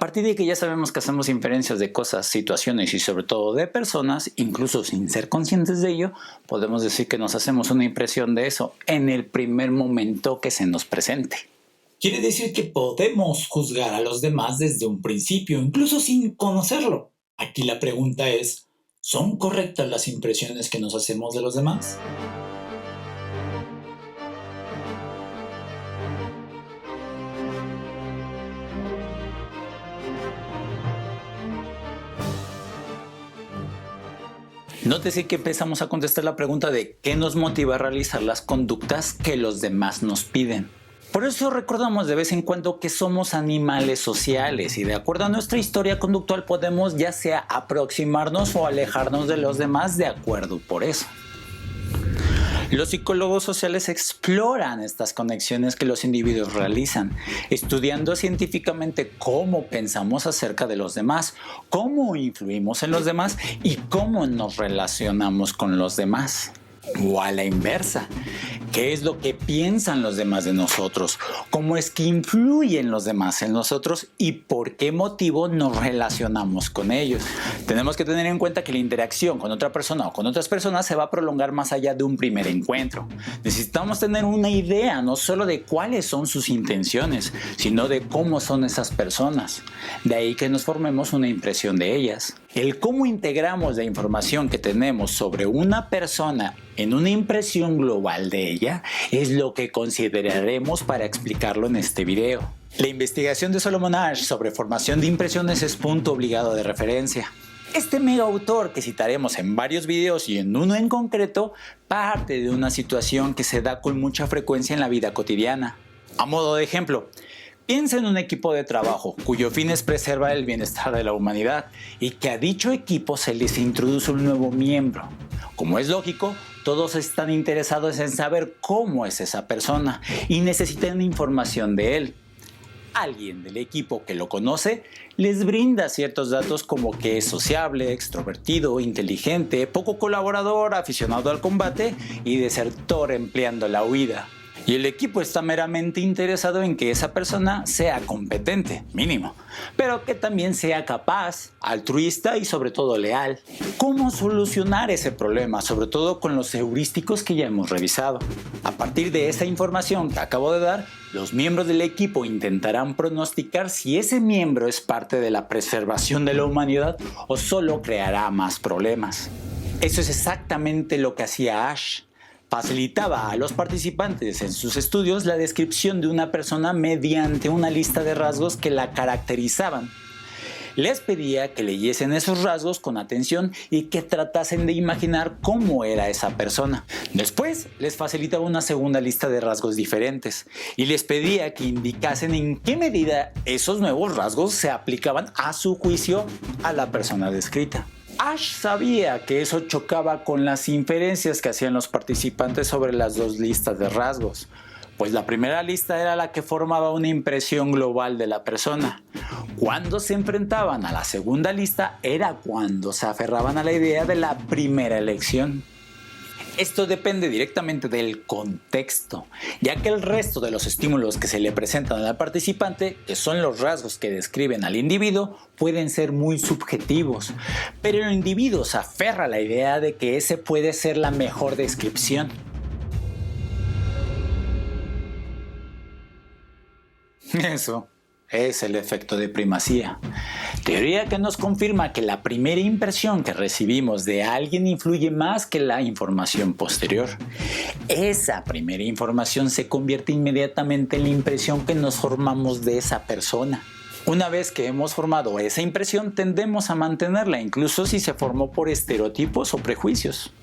partir de que ya sabemos que hacemos inferencias de cosas, situaciones y sobre todo de personas, incluso sin ser conscientes de ello, podemos decir que nos hacemos una impresión de eso en el primer momento que se nos presente. Quiere decir que podemos juzgar a los demás desde un principio, incluso sin conocerlo. Aquí la pregunta es, ¿son correctas las impresiones que nos hacemos de los demás? Nótese que empezamos a contestar la pregunta de qué nos motiva a realizar las conductas que los demás nos piden. Por eso recordamos de vez en cuando que somos animales sociales y de acuerdo a nuestra historia conductual podemos ya sea aproximarnos o alejarnos de los demás de acuerdo por eso. Los psicólogos sociales exploran estas conexiones que los individuos realizan, estudiando científicamente cómo pensamos acerca de los demás, cómo influimos en los demás y cómo nos relacionamos con los demás. O a la inversa, ¿qué es lo que piensan los demás de nosotros? ¿Cómo es que influyen los demás en nosotros? ¿Y por qué motivo nos relacionamos con ellos? Tenemos que tener en cuenta que la interacción con otra persona o con otras personas se va a prolongar más allá de un primer encuentro. Necesitamos tener una idea no solo de cuáles son sus intenciones, sino de cómo son esas personas. De ahí que nos formemos una impresión de ellas. El cómo integramos la información que tenemos sobre una persona en una impresión global de ella es lo que consideraremos para explicarlo en este video. La investigación de Solomon Asch sobre formación de impresiones es punto obligado de referencia. Este mega autor que citaremos en varios videos y en uno en concreto parte de una situación que se da con mucha frecuencia en la vida cotidiana. A modo de ejemplo, piensa en un equipo de trabajo cuyo fin es preservar el bienestar de la humanidad y que a dicho equipo se les introduce un nuevo miembro. Como es lógico, todos están interesados en saber cómo es esa persona y necesitan información de él. Alguien del equipo que lo conoce les brinda ciertos datos como que es sociable, extrovertido, inteligente, poco colaborador, aficionado al combate y desertor empleando la huida. Y el equipo está meramente interesado en que esa persona sea competente, mínimo, pero que también sea capaz, altruista y sobre todo leal. ¿Cómo solucionar ese problema? Sobre todo con los heurísticos que ya hemos revisado. A partir de esa información que acabo de dar, los miembros del equipo intentarán pronosticar si ese miembro es parte de la preservación de la humanidad o solo creará más problemas. Eso es exactamente lo que hacía Asch. Facilitaba a los participantes en sus estudios la descripción de una persona mediante una lista de rasgos que la caracterizaban. Les pedía que leyesen esos rasgos con atención y que tratasen de imaginar cómo era esa persona. Después les facilitaba una segunda lista de rasgos diferentes y les pedía que indicasen en qué medida esos nuevos rasgos se aplicaban a su juicio a la persona descrita. Asch sabía que eso chocaba con las inferencias que hacían los participantes sobre las dos listas de rasgos, pues la primera lista era la que formaba una impresión global de la persona. Cuando se enfrentaban a la segunda lista era cuando se aferraban a la idea de la primera elección. Esto depende directamente del contexto, ya que el resto de los estímulos que se le presentan al participante, que son los rasgos que describen al individuo, pueden ser muy subjetivos, pero el individuo se aferra a la idea de que ese puede ser la mejor descripción. Eso es el efecto de primacía. Teoría que nos confirma que la primera impresión que recibimos de alguien influye más que la información posterior. Esa primera información se convierte inmediatamente en la impresión que nos formamos de esa persona. Una vez que hemos formado esa impresión, tendemos a mantenerla, incluso si se formó por estereotipos o prejuicios.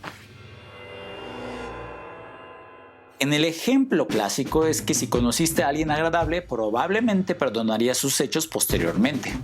En el ejemplo clásico es que si conociste a alguien agradable, probablemente perdonarías sus hechos posteriormente.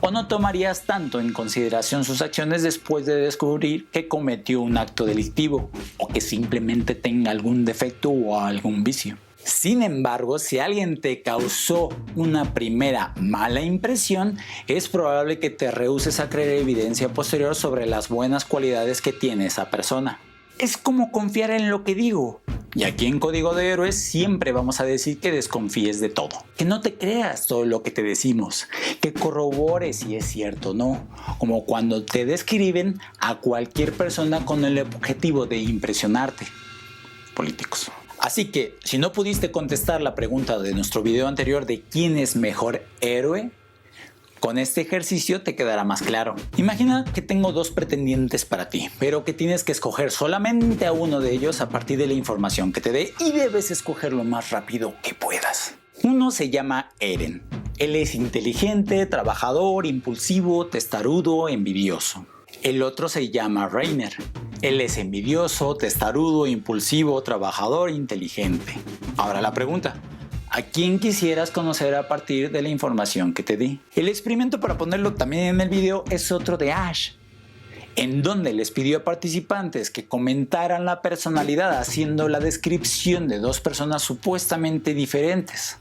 O no tomarías tanto en consideración sus acciones después de descubrir que cometió un acto delictivo o que simplemente tenga algún defecto o algún vicio. Sin embargo, si alguien te causó una primera mala impresión, es probable que te rehúses a creer evidencia posterior sobre las buenas cualidades que tiene esa persona. Es como confiar en lo que digo. Y aquí en Código de Héroes siempre vamos a decir que desconfíes de todo. Que no te creas todo lo que te decimos. Que corrobores si es cierto o no. Como cuando te describen a cualquier persona con el objetivo de impresionarte. Políticos. Así que, si no pudiste contestar la pregunta de nuestro video anterior de quién es mejor héroe, con este ejercicio te quedará más claro. Imagina que tengo dos pretendientes para ti, pero que tienes que escoger solamente a uno de ellos a partir de la información que te dé y debes escoger lo más rápido que puedas. Uno se llama Eren. Él es inteligente, trabajador, impulsivo, testarudo, envidioso. El otro se llama Reiner. Él es envidioso, testarudo, impulsivo, trabajador, inteligente. Ahora la pregunta. ¿A quién quisieras conocer a partir de la información que te di? El experimento, para ponerlo también en el video, es otro de Ash, en donde les pidió a participantes que comentaran la personalidad haciendo la descripción de dos personas supuestamente diferentes.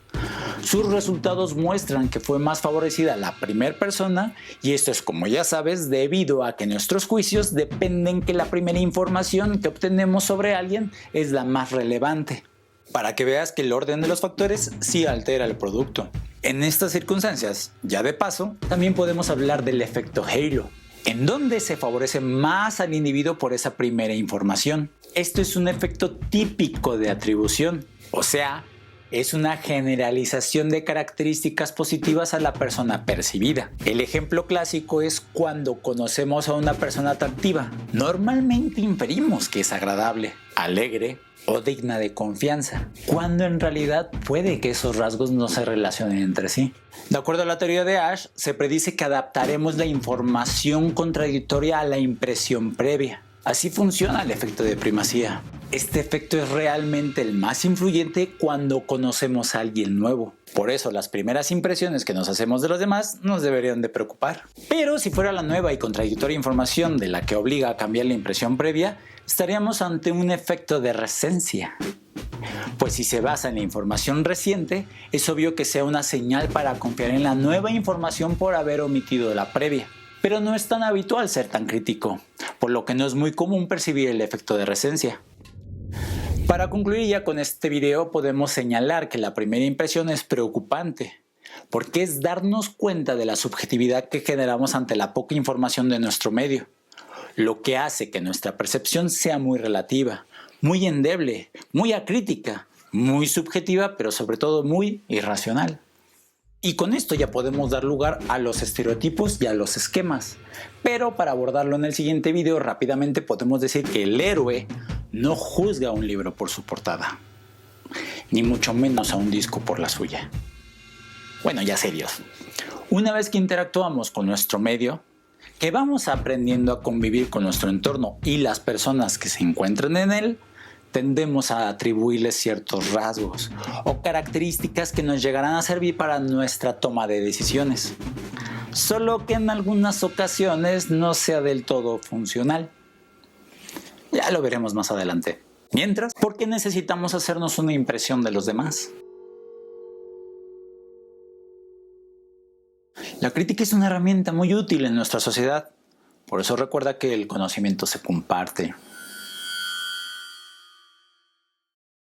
Sus resultados muestran que fue más favorecida la primera persona, y esto es, como ya sabes, debido a que nuestros juicios dependen que la primera información que obtenemos sobre alguien es la más relevante. Para que veas que el orden de los factores sí altera el producto. En estas circunstancias, ya de paso, también podemos hablar del efecto Halo, en donde se favorece más al individuo por esa primera información. Esto es un efecto típico de atribución, o sea, es una generalización de características positivas a la persona percibida. El ejemplo clásico es cuando conocemos a una persona atractiva. Normalmente inferimos que es agradable, alegre o digna de confianza, cuando en realidad puede que esos rasgos no se relacionen entre sí. De acuerdo a la teoría de Ash, se predice que adaptaremos la información contradictoria a la impresión previa. Así funciona el efecto de primacía. Este efecto es realmente el más influyente cuando conocemos a alguien nuevo. Por eso las primeras impresiones que nos hacemos de los demás nos deberían de preocupar. Pero si fuera la nueva y contradictoria información de la que obliga a cambiar la impresión previa, estaríamos ante un efecto de recencia. Pues si se basa en la información reciente, es obvio que sea una señal para confiar en la nueva información por haber omitido la previa. Pero no es tan habitual ser tan crítico, por lo que no es muy común percibir el efecto de recencia. Para concluir ya con este video, podemos señalar que la primera impresión es preocupante, porque es darnos cuenta de la subjetividad que generamos ante la poca información de nuestro medio, lo que hace que nuestra percepción sea muy relativa, muy endeble, muy acrítica, muy subjetiva, pero sobre todo muy irracional. Y con esto ya podemos dar lugar a los estereotipos y a los esquemas. Pero para abordarlo en el siguiente video, rápidamente podemos decir que el héroe no juzga un libro por su portada, ni mucho menos a un disco por la suya. Bueno, ya serios. Una vez que interactuamos con nuestro medio, que vamos aprendiendo a convivir con nuestro entorno y las personas que se encuentran en él, tendemos a atribuirles ciertos rasgos o características que nos llegarán a servir para nuestra toma de decisiones, solo que en algunas ocasiones no sea del todo funcional. Ya lo veremos más adelante. Mientras, ¿por qué necesitamos hacernos una impresión de los demás? La crítica es una herramienta muy útil en nuestra sociedad. Por eso recuerda que el conocimiento se comparte.